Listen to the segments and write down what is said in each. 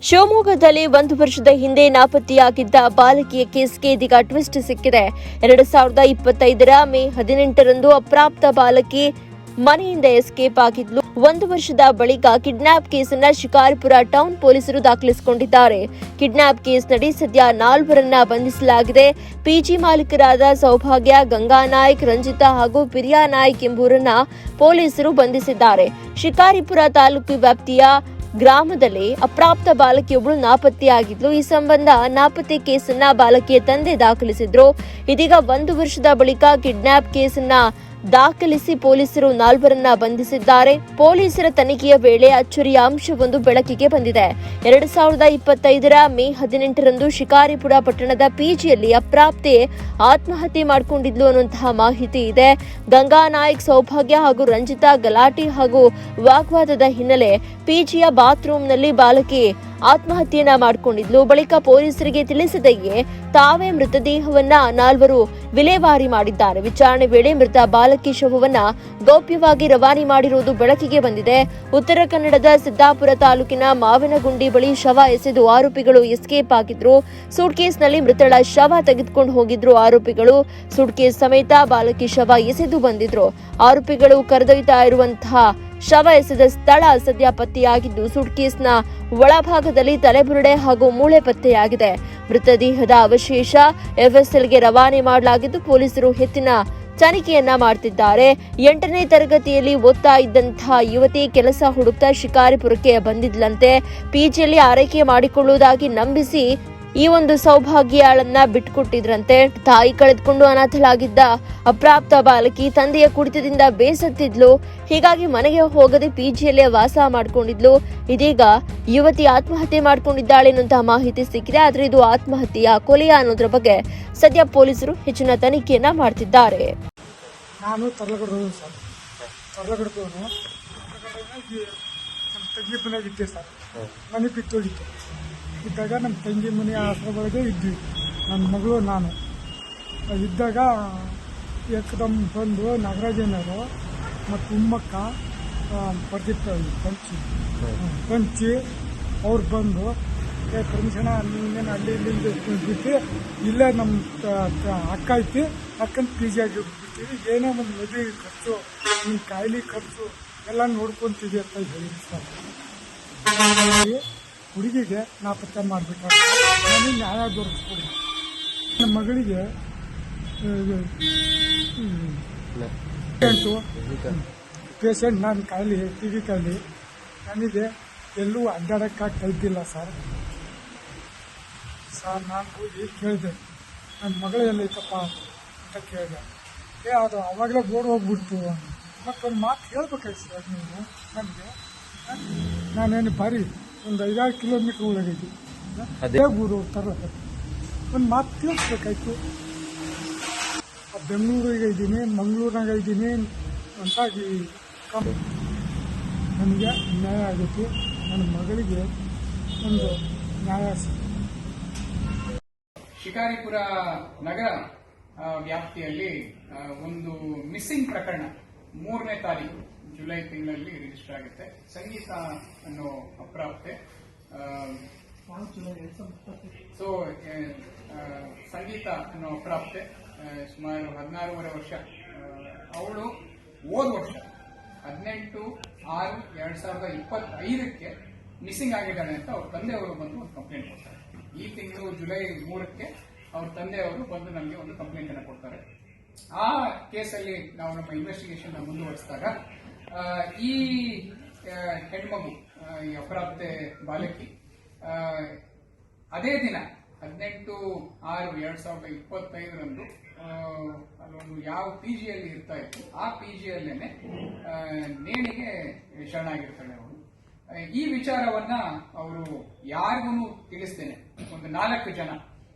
ಶಿವಮೊಗ್ಗದಲ್ಲಿ 1 ವರ್ಷದ ಹಿಂದೆ ನಾಪತ್ತೆಯಾಗಿದ್ದ ಬಾಲಕಿಯ ಕೇಸ್ಗೆ ಇದೀಗ ಟ್ವಿಸ್ಟ್ ಸಿಕ್ಕಿದೆ. 2025ರ ಮೇ 18ರಂದು ಅಪ್ರಾಪ್ತ ಬಾಲಕಿ ಮನೆಯಿಂದ ಎಸ್ಕೇಪ್ ಆಗಿದ್ಲು. 1 ವರ್ಷದ ಬಳಿಕ ಕಿಡ್ನಾಪ್ ಕೇಸನ್ನ ಶಿಕಾರಿಪುರ ಟೌನ್ ಪೊಲೀಸರು ದಾಖಲಿಸಿಕೊಂಡಿದ್ದಾರೆ. ಕಿಡ್ನಾಪ್ ಕೇಸ್ನಡಿ ಸದ್ಯ 4ರನ್ನ ಬಂಧಿಸಲಾಗಿದೆ. ಪಿಜಿ ಮಾಲೀಕರಾದ ಸೌಭಾಗ್ಯ, ಗಂಗಾನಾಯ್ಕ್, ರಂಜಿತಾ ಹಾಗೂ ಪಿರಿಯಾ ನಾಯ್ಕ್ ಎಂಬುವರನ್ನ ಪೊಲೀಸರು ಬಂಧಿಸಿದ್ದಾರೆ. ಶಿಕಾರಿಪುರ ತಾಲೂಕು ವ್ಯಾಪ್ತಿಯ ಗ್ರಾಮದಲ್ಲಿ ಅಪ್ರಾಪ್ತ ಬಾಲಕಿಯೊಬ್ಬಳು ನಾಪತ್ತೆಯಾಗಿದ್ಲು. ಈ ಸಂಬಂಧ ನಾಪತ್ತೆ ಕೇಸನ್ನ ಬಾಲಕಿಯ ತಂದೆ ದಾಖಲಿಸಿದ್ರು. ಇದೀಗ 1 ವರ್ಷದ ಬಳಿಕ ಕಿಡ್ನಾಪ್ ಕೇಸನ್ನ ದಾಖಲಿಸಿ ಪೊಲೀಸರು 4ರನ್ನ ಬಂಧಿಸಿದ್ದಾರೆ. ಪೊಲೀಸರ ತನಿಖೆಯ ವೇಳೆ ಅಚ್ಚರಿಯ ಅಂಶವೊಂದು ಬೆಳಕಿಗೆ ಬಂದಿದೆ. 2025ರ ಮೇ 18ರಂದು ಶಿಕಾರಿಪುರ ಪಟ್ಟಣದ ಪಿಜಿಯಲ್ಲಿ ಅಪ್ರಾಪ್ತೆ ಆತ್ಮಹತ್ಯೆ ಮಾಡಿಕೊಂಡಿದ್ಲು ಅನ್ನುವಂತಹ ಮಾಹಿತಿ ಇದೆ. ಗಂಗಾನಾಯ್ಕ್, ಸೌಭಾಗ್ಯ ಹಾಗೂ ರಂಜಿತಾ ಗಲಾಟೆ ಹಾಗೂ ವಾಗ್ವಾದದ ಹಿನ್ನೆಲೆ ಪಿಜಿಯ ಬಾತ್ರೂಮ್ನಲ್ಲಿ ಬಾಲಕಿ ಆತ್ಮಹತ್ಯೆಯನ್ನ ಮಾಡಿಕೊಂಡಿದ್ಲು. ಬಳಿಕ ಪೊಲೀಸರಿಗೆ ತಿಳಿಸದೆಯೇ ತಾವೇ ಮೃತದೇಹವನ್ನ 4ರು ವಿಲೇವಾರಿ ಮಾಡಿದ್ದಾರೆ. ವಿಚಾರಣೆ ವೇಳೆ ಮೃತ ಬಾಲಕಿ ಶವವನ್ನ ಗೌಪ್ಯವಾಗಿ ರವಾನೆ ಮಾಡಿರುವುದು ಬೆಳಕಿಗೆ ಬಂದಿದೆ. ಉತ್ತರ ಕನ್ನಡದ ಸಿದ್ದಾಪುರ ತಾಲೂಕಿನ ಮಾವಿನಗುಂಡಿ ಬಳಿ ಶವ ಎಸೆದು ಆರೋಪಿಗಳು ಎಸ್ಕೇಪ್ ಆಗಿದ್ರು. ಸೂಟ್ಕೇಸ್ನಲ್ಲಿ ಮೃತಳ ಶವ ತೆಗೆದುಕೊಂಡು ಹೋಗಿದ್ರು ಆರೋಪಿಗಳು. ಸೂಟ್ಕೇಸ್ ಸಮೇತ ಬಾಲಕಿ ಶವ ಎಸೆದು ಬಂದಿದ್ರು. ಆರೋಪಿಗಳು ಕರೆದೊಯ್ತಾ ಇರುವಂತಹ ಶವ ಎಸೆದ ಸ್ಥಳ ಸದ್ಯ ಪತ್ತೆಯಾಗಿದ್ದು, ಸೂಟ್ಕೇಸ್ನ ಒಳಭಾಗದಲ್ಲಿ ತಲೆಬುರುಡೆ ಹಾಗೂ ಮೂಳೆ ಪತ್ತೆಯಾಗಿದೆ. ಮೃತದೇಹದ ಅವಶೇಷ ಎಫ್ಎಸ್ಎಲ್ಗೆ ರವಾನೆ ಮಾಡಲಾಗಿದ್ದು, ಪೊಲೀಸರು ಹೆಚ್ಚಿನ ತನಿಖೆಯನ್ನ ಮಾಡುತ್ತಿದ್ದಾರೆ. 8ನೇ ತರಗತಿಯಲ್ಲಿ ಓದ್ತಾ ಇದ್ದಂತಹ ಯುವತಿ ಕೆಲಸ ಹುಡುಕ್ತಾ ಶಿಕಾರಿಪುರಕ್ಕೆ ಬಂದಿದ್ಲಂತೆ. ಪಿಜಿಯಲ್ಲಿ ಆರೈಕೆ ಮಾಡಿಕೊಳ್ಳುವುದಾಗಿ ನಂಬಿಸಿ ಈ ಒಂದು ಸೌಭಾಗ್ಯಳನ್ನ ಬಿಟ್ಟುಕೊಟ್ಟಿದ್ರಂತೆ. ತಾಯಿ ಕಳೆದುಕೊಂಡು ಅನಾಥಳಾಗಿದ್ದ ಅಪ್ರಾಪ್ತ ಬಾಲಕಿ ತಂದೆಯ ಕುಡಿತದಿಂದ ಬೇಸತ್ತಿದ್ಲು. ಹೀಗಾಗಿ ಮನೆಗೆ ಹೋಗದೆ ಪಿಜಿಯಲ್ಲೇ ವಾಸ ಮಾಡಿಕೊಂಡಿದ್ಲು. ಇದೀಗ ಯುವತಿ ಆತ್ಮಹತ್ಯೆ ಮಾಡಿಕೊಂಡಿದ್ದಾಳೆ ಎನ್ನುವಂತಹ ಮಾಹಿತಿ ಸಿಕ್ಕಿದೆ. ಆದ್ರೆ ಇದು ಆತ್ಮಹತ್ಯೆಯ ಕೊಲೆಯ ಅನ್ನೋದ್ರ ಬಗ್ಗೆ ಸದ್ಯ ಪೊಲೀಸರು ಹೆಚ್ಚಿನ ತನಿಖೆಯನ್ನ ಮಾಡ್ತಿದ್ದಾರೆ. ನಾನು ತರಲಗಡದವನು ಸರ್. ತರಲಗಡದವನು ನಮ್ಮ ತಂಗಿ ಮನೆಯಾಗಿದ್ದೆ ಸರ್. ಮನೆ ಬಿತ್ತೋಗಿತ್ತು ಇದ್ದಾಗ ನಮ್ಮ ತಂಗಿ ಮನೆ ಆಶ್ರಮದೊಳಗೆ ಇದ್ವಿ. ನನ್ನ ಮಗಳು ನಾನು ಇದ್ದಾಗ ಏಕದಮ್ ಬಂದು ನಾಗರಾಜನವರು ಮತ್ತು ಉಮ್ಮಕ್ಕ ಪ್ರದೀಪ್ ಪಂಚಿ ಅವ್ರು ಬಂದು ಪರ್ಮಿಷನ್ ನೀನೇನು ಅಲ್ಲಿ ಇಲ್ಲಿಂದ ಬಿಟ್ಟು ಇಲ್ಲೇ ನಮ್ಮ ಅಕ್ಕ ಐತಿ ಅಕ್ಕನ ಪಿ.ಜಿ ಆಗಿ ಬಿಡ್ತೀವಿ. ಏನೇ ಒಂದು ಮದುವೆ ಖರ್ಚು ನಿಮ್ಮ ಕಾಯಿಲೆ ಖರ್ಚು ಎಲ್ಲ ನೋಡ್ಕೊತೀವಿ ಅಂತ ಹೇಳಿದ್ರು ಸರ್. ಹುಡುಗಿಗೆ ನಾಪತ್ತೆ ಮಾಡಬೇಕಾದ್ರೆ ನನಗೆ ನ್ಯಾಯ ದೊರಕಿಸ್ಕೊಡಿ. ನಮ್ಮ ಮಗಳಿಗೆ ಪೇಷಂಟ್ ನಾನು ಕಾಯಿಲೆ ಟಿ.ವಿ ಕಾಯಿಲೆ ನನಗೆ ಎಲ್ಲೂ ಅಡ್ಡಾಡೋಕ್ಕಾಗಿ ಕಲ್ತಿಲ್ಲ ಸರ್. ನಾನು ಹೋಗಿ ಕೇಳಿದೆ, ನನ್ನ ಮಗಳು ಎಲ್ಲೈತಪ್ಪ ಅಂತ ಕೇಳಿದೆ. ಅದು ಅವಾಗಲೇ ಬೋರ್ಡ್ ಹೋಗ್ಬಿಡ್ತು. ಮತ್ತೊಂದು ಮಾತು ಹೇಳ್ಬೇಕಾಯ್ತು ಸರ್ ನೀವು ನನಗೆ. ನಾನೇನು ಬಾರಿ ಒಂದು 5-6 ಕಿಲೋಮೀಟ್ರ್ ಒಳಗೈತಿ ಅದೇ ಊರು ತರಲ್ಲ. ಒಂದು ಮಾತು ತಿಳಿಸ್ಬೇಕಾಯ್ತು. ಬೆಂಗಳೂರಿಗೆ ಇದ್ದೀನಿ, ಮಂಗಳೂರಿನಾಗ ಇದ್ದೀನಿ ಅಂತ ನನಗೆ ನ್ಯಾಯ ಆಗೈತಿ. ನನ್ನ ಮಗಳಿಗೆ ಒಂದು ನ್ಯಾಯ ಶಿಕಾರಿಪುರ ನಗರ ವ್ಯಾಪ್ತಿಯಲ್ಲಿ ಒಂದು ಮಿಸ್ಸಿಂಗ್ ಪ್ರಕರಣ 3ನೇ ತಾರೀಕು ಜುಲೈ ತಿಂಗಳಲ್ಲಿ ರಿಜಿಸ್ಟರ್ ಆಗುತ್ತೆ. ಸಂಗೀತ ಅನ್ನೋ ಅಪ್ರಾಪ್ತೆ ಸಂಗೀತ ಅನ್ನೋ ಅಪ್ರಾಪ್ತೆ ಸುಮಾರು 16.5 ವರ್ಷ. ಅವಳು ಹೋದ ವರ್ಷ 18/6/2025ಕ್ಕೆ ಮಿಸ್ಸಿಂಗ್ ಆಗಿದ್ದಾಳೆ ಅಂತ ಅವ್ರ ತಂದೆಯವರು ಬಂದು ಒಂದು ಕಂಪ್ಲೇಂಟ್ ಕೊಡ್ತಾರೆ. ಈ ತಿಂಗಳು ಜುಲೈ 3ಕ್ಕೆ ಅವ್ರ ತಂದೆಯವರು ಬಂದು ನಮಗೆ ಒಂದು ಕಂಪ್ಲೇಂಟ್ ಅನ್ನು ಕೊಡ್ತಾರೆ. ಆ ಕೇಸಲ್ಲಿ ನಾವು ನಮ್ಮ ಇನ್ವೆಸ್ಟಿಗೇಷನ್ ಮುಂದುವರಿಸಿದಾಗ ಈ ಹೆಣ್ಮಗು, ಈ ಅಪರಾಧತೆ ಬಾಲಕಿ ಅದೇ ದಿನ 18/6/2025ರಂದು ಅಲ್ಲೊಂದು ಯಾವ ಪಿಜಿಯಲ್ಲಿ ಇರ್ತಾ ಇತ್ತು ಆ ಪಿಜಿಯಲ್ಲೇನೆ ನೇಣಿಗೆ ಶರಣಾಗಿರ್ತಾಳೆ ಅವಳು. ಈ ವಿಚಾರವನ್ನ ಅವರು ಯಾರಿಗೂ ತಿಳಿಸ್ತೇನೆ ಒಂದು 4 ಜನ,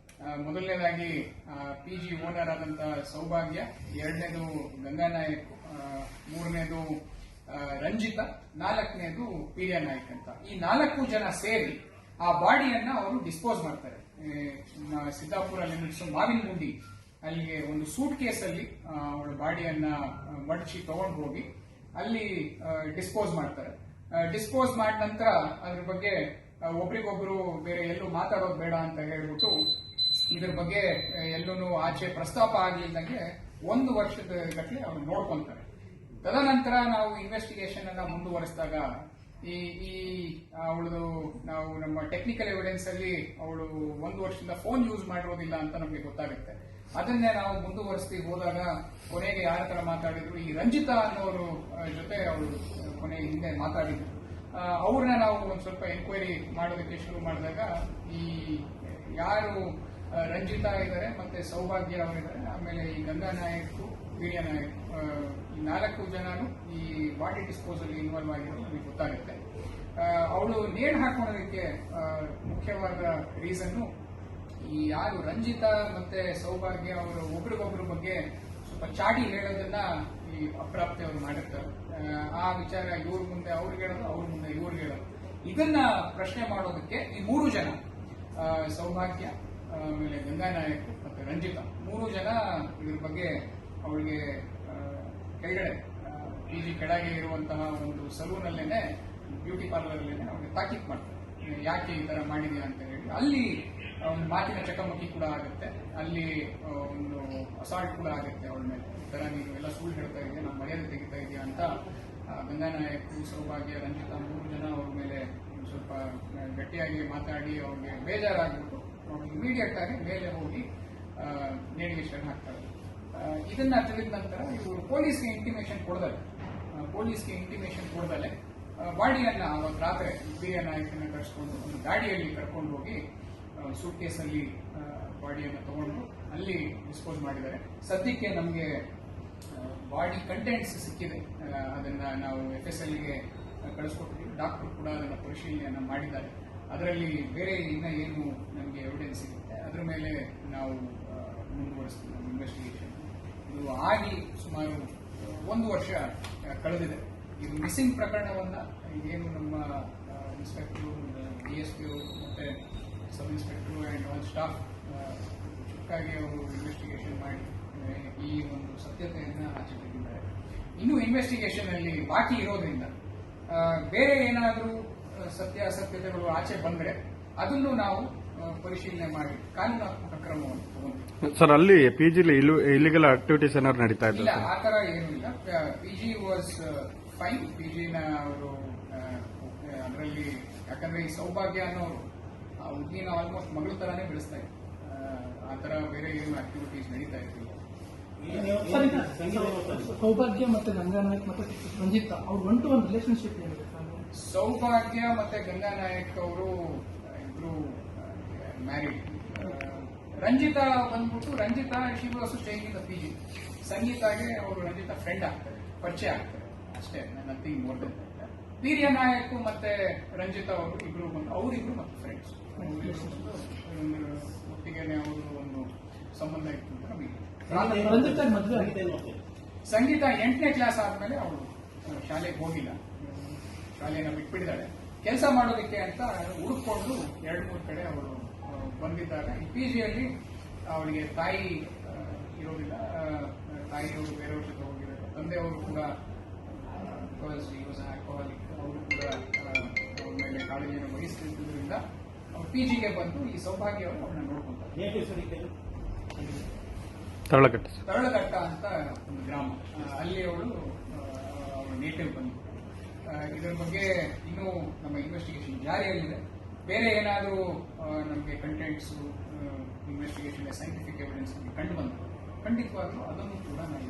ಮೊದಲನೇದಾಗಿ ಪಿಜಿ ಓನರ್ ಆದಂತ ಸೌಭಾಗ್ಯ, 2ನೇದು ಗಂಗಾನಾಯಕ್, 3ನೇದು ರಂಜಿತಾ, 4ನೇದು ಪಿರಿಯಾ ನಾಯ್ಕ್ ಅಂತ. ಈ 4 ಜನ ಸೇರಿ ಆ ಬಾಡಿಯನ್ನ ಅವರು ಡಿಸ್ಪೋಸ್ ಮಾಡ್ತಾರೆ. ಸಿದ್ದಾಪುರ ಲಿಮಿಟ್ಸ್ ಮಾವಿನಗುಂಡಿ ಅಲ್ಲಿಗೆ ಒಂದು ಸೂಟ್ ಕೇಸಲ್ಲಿ ಅವಳ ಬಾಡಿಯನ್ನ ಮಡಚಿ ತಗೊಂಡು ಹೋಗಿ ಅಲ್ಲಿ ಡಿಸ್ಪೋಸ್ ಮಾಡ್ತಾರೆ. ಡಿಸ್ಪೋಸ್ ಮಾಡಿದ ನಂತರ ಅದ್ರ ಬಗ್ಗೆ ಒಬ್ರಿಗೊಬ್ರು ಬೇರೆ ಎಲ್ಲೂ ಮಾತಾಡೋದು ಬೇಡ ಅಂತ ಹೇಳ್ಬಿಟ್ಟು ಇದ್ರ ಬಗ್ಗೆ ಎಲ್ಲೂ ಆಚೆ ಪ್ರಸ್ತಾಪ ಆಗ್ಲಿಲ್ಲದಂಗೆ 1 ವರ್ಷದ ಗಟ್ಟಲೆ ಅವ್ರು ನೋಡ್ಕೊಂತಾರೆ. ತದನಂತರ ನಾವು ಇನ್ವೆಸ್ಟಿಗೇಷನ್ ಅನ್ನ ಮುಂದುವರಿಸಿದಾಗ ಈ ಅವಳದು ನಾವು ನಮ್ಮ ಟೆಕ್ನಿಕಲ್ ಎವಿಡೆನ್ಸ್ ಅಲ್ಲಿ ಅವಳು 1 ವರ್ಷದಿಂದ ಫೋನ್ ಯೂಸ್ ಮಾಡಿರೋದಿಲ್ಲ ಅಂತ ನಮಗೆ ಗೊತ್ತಾಗುತ್ತೆ. ಅದನ್ನೇ ನಾವು ಮುಂದುವರಿಸ್ತಿ ಹೋದಾಗ ಕೊನೆಗೆ ಯಾರ ತರ ಮಾತಾಡಿದ್ರು, ಈ ರಂಜಿತಾ ಅನ್ನೋರು ಜೊತೆ ಅವರು ಕೊನೆ ಹಿಂದೆ ಮಾತಾಡಿದ್ರು. ಅವ್ರನ್ನ ನಾವು ಒಂದ್ ಸ್ವಲ್ಪ ಎನ್ಕ್ವೈರಿ ಮಾಡೋದಕ್ಕೆ ಶುರು ಮಾಡಿದಾಗ ಈ ಯಾರು ರಂಜಿತಾ ಇದ್ದಾರೆ, ಮತ್ತೆ ಸೌಭಾಗ್ಯ ಅವರಿದ್ದಾರೆ, ಆಮೇಲೆ ಈ ಗಂಗಾ ನಾಯಕ್, ವೀರ್ಯ ನಾಯಕ್, ಈ 4 ಜನನು ಈ ಬಾಡಿ ಡಿಸ್ಪೋಸಲ್ ಇನ್ವಾಲ್ವ್ ಆಗಿರೋದು ನಮಗೆ ಗೊತ್ತಾಗುತ್ತೆ. ಅವಳು ನೇಣು ಹಾಕೊಳ್ಳೋದಕ್ಕೆ ಮುಖ್ಯವಾದ ರೀಸನ್ನು ಈ ಯಾರು ರಂಜಿತಾ ಮತ್ತೆ ಸೌಭಾಗ್ಯ ಅವರು ಒಬ್ರಿಗೊಬ್ರ ಬಗ್ಗೆ ಸ್ವಲ್ಪ ಚಾಡಿ ಹೇಳೋದನ್ನ ಈ ಅಪ್ರಾಪ್ತಿ ಅವರು ಮಾಡಿರ್ತಾರೆ. ಆ ವಿಚಾರ ಇವ್ರ ಮುಂದೆ ಅವ್ರಿಗೆ ಹೇಳೋದು, ಅವ್ರ ಮುಂದೆ ಇವ್ರಿಗೆ ಹೇಳೋದು. ಇದನ್ನ ಪ್ರಶ್ನೆ ಮಾಡೋದಕ್ಕೆ ಈ 3 ಜನ ಸೌಭಾಗ್ಯ, ಆಮೇಲೆ ಗಂಗಾ ನಾಯಕ್ ಮತ್ತೆ ರಂಜಿತಾ 3 ಜನ ಇದ್ರ ಬಗ್ಗೆ ಅವಳಿಗೆ ಕೆಳಗಡೆ PG ಕೆಳಗೆ ಇರುವಂತಹ ಒಂದು ಸಲೂನ್ ಅಲ್ಲೇನೆ, ಬ್ಯೂಟಿ ಪಾರ್ಲರ್ ಅಲ್ಲೇನೆ ಅವ್ರಿಗೆ ತಾಕೀತ್ ಮಾಡ್ತಾರೆ, ಯಾಕೆ ಈ ತರ ಮಾಡಿದ್ಯಾ ಅಂತ ಹೇಳಿ. ಅಲ್ಲಿ ಒಂದು ಮಾತಿನ ಚಕಮಕಿ ಕೂಡ ಆಗುತ್ತೆ, ಅಲ್ಲಿ ಒಂದು ಅಸಾಲ್ಟ್ ಕೂಡ ಆಗುತ್ತೆ ಅವಳ ಮೇಲೆ. ಈ ತರ ನೀನು ಎಲ್ಲ ಸುಳ್ಳು ಹೇಳ್ತಾ ಇದೆಯಾ, ನಾವು ಮರ್ಯಾದೆ ತೆಗಿತಾ ಇದೆಯಾ ಅಂತ ಗಂಗಾ ನಾಯಕ್, ಸೌಭಾಗ್ಯ, ರಂಜಿತಾ 3 ಜನ ಅವ್ರ ಮೇಲೆ ಸ್ವಲ್ಪ ಗಟ್ಟಿಯಾಗಿ ಮಾತಾಡಿ ಅವ್ರಿಗೆ ಬೇಜಾರಾಗ್ಬಿಟ್ಟು ಇಮಿಡಿಯೇಟ್ ಆಗಿ ಮೇಲೆ ಹೋಗಿ ನೇಣಿಗೆ ಶರಣ ಹಾಕ್ತಾರೆ. ಇದನ್ನ ತಿಳಿದ ನಂತರ ಇವರು ಪೊಲೀಸ್ಗೆ ಇಂಟಿಮೇಷನ್ ಕೊಡದಲೆ ಬಾಡಿಯನ್ನ ಅವತ್ತು ರಾತ್ರಿ ವೀರ್ಯ ನಾಯಕನ ಕರೆಸ್ಕೊಂಡು ಒಂದು ಗಾಡಿಯಲ್ಲಿ ಕರ್ಕೊಂಡು ಹೋಗಿ ಸೂಟ್ ಕೇಸಲ್ಲಿ ಬಾಡಿಯನ್ನು ತಗೊಂಡು ಅಲ್ಲಿ ಡಿಸ್ಪೋಸ್ ಮಾಡಿದ್ದಾರೆ. ಸದ್ಯಕ್ಕೆ ನಮಗೆ ಬಾಡಿ ಕಂಟೆಂಟ್ಸ್ ಸಿಕ್ಕಿದೆ, ಅದನ್ನ ನಾವು FSLಗೆ ಕಳಿಸ್ಕೊಟ್ಟಿದ್ದೀವಿ. ಡಾಕ್ಟರ್ ಕೂಡ ಅದನ್ನ ಪರಿಶೀಲನೆಯನ್ನ ಮಾಡಿದ್ದಾರೆ. ಅದರಲ್ಲಿ ಬೇರೆ ಇನ್ನ ಏನು ನಮಗೆ ಎವಿಡೆನ್ಸ್ ಸಿಗುತ್ತೆ ಅದ್ರ ಮೇಲೆ ನಾವು ಮುಂದುವರಿಸ್ತೀವಿ ನಮ್ಮ ಇನ್ವೆಸ್ಟಿಗೇಷನ್. ಇದು ಆಗಿ ಸುಮಾರು 1 ವರ್ಷ ಕಳೆದಿದೆ. ಇದು ಮಿಸ್ಸಿಂಗ್ ಪ್ರಕರಣವನ್ನ ಏನು ನಮ್ಮ ಇನ್ಸ್ಪೆಕ್ಟರ್, DSP ಮತ್ತೆ sub inspector and all staff ಚುಕ್ಕಾಗಿ ಅವರು ಇನ್ವೆಸ್ಟಿಗೇಷನ್ ಮಾಡಿ ಈ ಒಂದು ಸತ್ಯತೆಯನ್ನ ಆಚೆ ತೆಗೆದಿದ್ದಾರೆ. ಇನ್ನು ಇನ್ವೆಸ್ಟಿಗೇಷನ್ ಅಲ್ಲಿ ಬಾಕಿ ಇರೋದ್ರಿಂದ ಬೇರೆ ಏನಾದರೂ ಸತ್ಯಾಸತ್ಯತೆಗಳು ಆಚೆ ಬಂದ್ರೆ ಅದನ್ನು ನಾವು ಪರಿಶೀಲನೆ ಮಾಡಿ ಕಾನೂನಾತ್ಮಕ ಕ್ರಮವನ್ನು ತಗೊಂಡಿದ್ದೀವಿ. ಸರ್, ಅಲ್ಲಿ PGಲಿ ಇಲ್ಲಿಗಲ್ ಆಕ್ಟಿವಿಟೀಸ್ ಏನಾದ್ರು ನಡೀತಾ ಇಲ್ಲ, ಇದ್ದಾರೆ? ಆ ತರ ಏನೂ ಇಲ್ಲ. PG was fine. PGನ ಅವರು ಅದರಲ್ಲಿ, ಯಾಕಂದ್ರೆ ಈ ಸೌಭಾಗ್ಯ ಅನ್ನೋರು ಆ ಹುಡುಗಿನ ಆಲ್ಮೋಸ್ಟ್ ಮಗಳ ತರಾನೇ ಬೆಳೆಸ್ತಾ ಇದ್ರು. ಆ ತರ ಬೇರೆ ಏನು ಆಕ್ಟಿವಿಟೀಸ್ ನಡೀತಾ ಇರ್ತಿಲ್ಲ. ಸೌಭಾಗ್ಯ ಮತ್ತೆ ಗಂಗಾ ನಾಯಕ್ ಮತ್ತೆ ರಂಜಿತಾ ಅವ್ರು 1-to-1 ರಿಲೇಶನ್ಶಿಪ್ ಏನಿದೆ? ಸೌಭಾಗ್ಯ ಮತ್ತೆ ಗಂಗಾ ನಾಯಕ್ ಅವರು ಇಬ್ರು married. Ranjitha she was staying in the PG. ಸಂಗೀತಾಗೆ ಅವರು ರಂಜಿತಾ ಫ್ರೆಂಡ್ ಆಗ್ತಾರೆ, ಪರಿಚಯ ಆಗ್ತಾರೆ ಅಷ್ಟೇ, nothing more than that. Veerya Nayak ಮತ್ತೆ ರಂಜಿತಾ ಅವರು ಇಬ್ರು ಅವರಿಬ್ರು ಮತ್ತೆ ಫ್ರೆಂಡ್ಸ್, ಒಟ್ಟಿಗೆನೆ ಅವರು ಒಂದು ಸಂಬಂಧ ಇತ್ತು ಅಂತ ನಮಗೆ. ಸಂಗೀತ 8ನೇ ಕ್ಲಾಸ್ ಆದ್ಮೇಲೆ ಅವಳು ಶಾಲೆಗೆ ಹೋಗಿಲ್ಲ, ಶಾಲೆನ ಬಿಟ್ಬಿಟ್ಟಿದ್ದಾಳೆ. ಕೆಲಸ ಮಾಡೋದಕ್ಕೆ ಅಂತ ಹುಡುಕೊಂಡು 2-3 ಕಡೆ ಅವಳು ಬಂದಿದ್ದಾಗ ಈ PGಯಲ್ಲಿ ಅವಳಿಗೆ ತಾಯಿ ಇರೋದಿಲ್ಲ. ತಾಯಿಯವರು ಬೇರೆಯವ್ರ ಜೊತೆ ಹೋಗಿದ್ದಾರೆ. ತಂದೆಯವರು ಕೂಡ ಆಲ್ಕೋಹಾಲಿಕ್, ಅವರು ಕೂಡ ಅವ್ರ ಮೇಲೆ ಕಾಳಜಿಯನ್ನು ವಹಿಸ್ತಿದ್ದರಿಂದ ಅವ್ರು PGಗೆ ಬಂದು ಈ ಸೌಭಾಗ್ಯ ಅವರು ಅವ್ರನ್ನ ನೋಡ್ಕೊಂತಾರೆ. ತರಳಘಟ್ಟ ಅಂತ ಒಂದು ಗ್ರಾಮ, ಅಲ್ಲಿ ಅವಳು ಅವರ ನೇಟಿವ್ ಬಂದು. ಇದರ ಬಗ್ಗೆ ಇನ್ನೂ ನಮ್ಮ ಇನ್ವೆಸ್ಟಿಗೇಷನ್ ಜಾರಿಯಲ್ಲಿದೆ. ಬೇರೆ ಏನಾದರೂ ನಮಗೆ ಕಂಟೆಂಟ್ಸ್ ಇನ್ವೆಸ್ಟಿಗೇಷನ್ ಸೈಂಟಿಫಿಕ್ ಎವಿಡೆನ್ಸ್ ಕಂಡು ಬಂತು ಖಂಡಿತವಾಗ್ಲೂ ಅದನ್ನು ಕೂಡ ನಾವು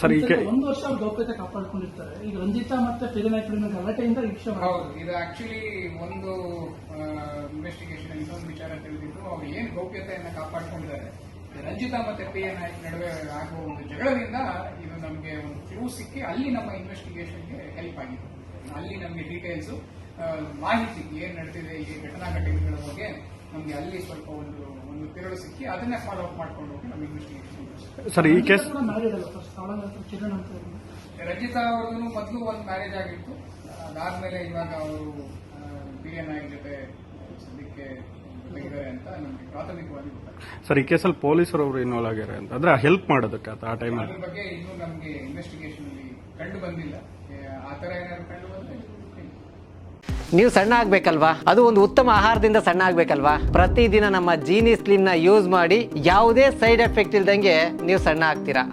ಸರ್, ಈಗ 1 ವರ್ಷ ಗೌಪ್ಯತೆ ಕಾಪಾಡಿಕೊಂಡಿರ್ತಾರೆ. ಈಗ ರಂಜಿತಾ ಮತ್ತೆ ಪ್ರಿಯನಾಯಕನ ಗಲಾಟೆಯಿಂದ ಈ ವಿಷಯ ಹೌದು. ಇದು ಆಕ್ಚುಲಿ ಒಂದು ಇನ್ವೆಸ್ಟಿಗೇಷನ್ ಇನ್ನೊಂದು ವಿಚಾರ ತಿಳಿದಿದ್ದು, ಅವ್ರು ಏನ್ ಗೌಪ್ಯತೆಯನ್ನ ಕಾಪಾಡಿಕೊಂಡಿದ್ದಾರೆ, ರಂಜಿತಾ ಮತ್ತೆ PA ನಾಯಕ್ ನಡುವೆ ಆಗುವ ಒಂದು ಜಗಳದಿಂದ ಇದು ನಮಗೆ ಒಂದು ಕ್ಲೂ ಸಿಕ್ಕಿ ಅಲ್ಲಿ ನಮ್ಮ ಇನ್ವೆಸ್ಟಿಗೇಷನ್ಗೆ ಹೆಲ್ಪ್ ಆಗಿದೆ. ಅಲ್ಲಿ ನಮಗೆ ಡೀಟೇಲ್ಸ್ ಮಾಹಿತಿ ಏನ್ ನಡೆದಿದೆ, ಈ ಘಟನಾಘಟನೆಗಳ ಬಗ್ಗೆ ನಮಗೆ ಅಲ್ಲಿ ಸ್ವಲ್ಪ ಒಂದು ತಿರುಳು ಸಿಕ್ಕಿ ಅದನ್ನೇ ಫಾಲೋ ಅಪ್ ಮಾಡ್ಕೊಂಡು ಹೋಗಿ ನಮ್ಮ ಇನ್ವೆಸ್ಟಿಗೇಷನ್. ಸರ್, ಈ ಕೇಸ್ ರಂಜಿತಾ ಅವ್ರದ್ದು ಮೊದಲು ಒಂದು ಮ್ಯಾರೇಜ್ ಆಗಿತ್ತು. ಅದಾದ್ಮೇಲೆ ಇವಾಗ ಅವರು PA ನಾಯಕ್ ಜೊತೆ ಸದ್ಯಕ್ಕೆ ಜೊತೆಗಿದ್ದಾರೆ ಅಂತ ನಮಗೆ ಪ್ರಾಥಮಿಕವಾಗಿ ಗೊತ್ತಾಗ್ತದೆ. ಸರ್, ಈ ಕೇಸಲ್ಲಿ ಪೊಲೀಸರು ಅವರು ಇನ್ವಾಲ್ವ್ ಆಗ್ಯಾರ ಅಂತ ಅಂದ್ರೆ ಹೆಲ್ಪ್ ಮಾಡೋದಕ್ಕೆ ಆ ಟೈಮಲ್ಲಿ ಅದ್ರ ಬಗ್ಗೆ ಇನ್ನೂ ನಮಗೆ ಇನ್ವೆಸ್ಟಿಗೇಷನ್ ಅಲ್ಲಿ ಕಂಡು ಬಂದಿಲ್ಲ. ಆ ತರ ಏನಾದ್ರು ಕಂಡು ಬಂದ್ರೆ ನೀವು ಸಣ್ಣ ಆಗ್ಬೇಕಲ್ವಾ, ಅದು ಒಂದು ಉತ್ತಮ ಆಹಾರದಿಂದ ಸಣ್ಣ ಆಗ್ಬೇಕಲ್ವಾ. ಪ್ರತಿದಿನ ನಮ್ಮ ಜೀನಿ ಸ್ಲಿಮ್ ನ ಯೂಸ್ ಮಾಡಿ ಯಾವುದೇ ಸೈಡ್ ಎಫೆಕ್ಟ್ ಇಲ್ದಂಗೆ ನೀವು ಸಣ್ಣ ಆಗ್ತೀರಾ.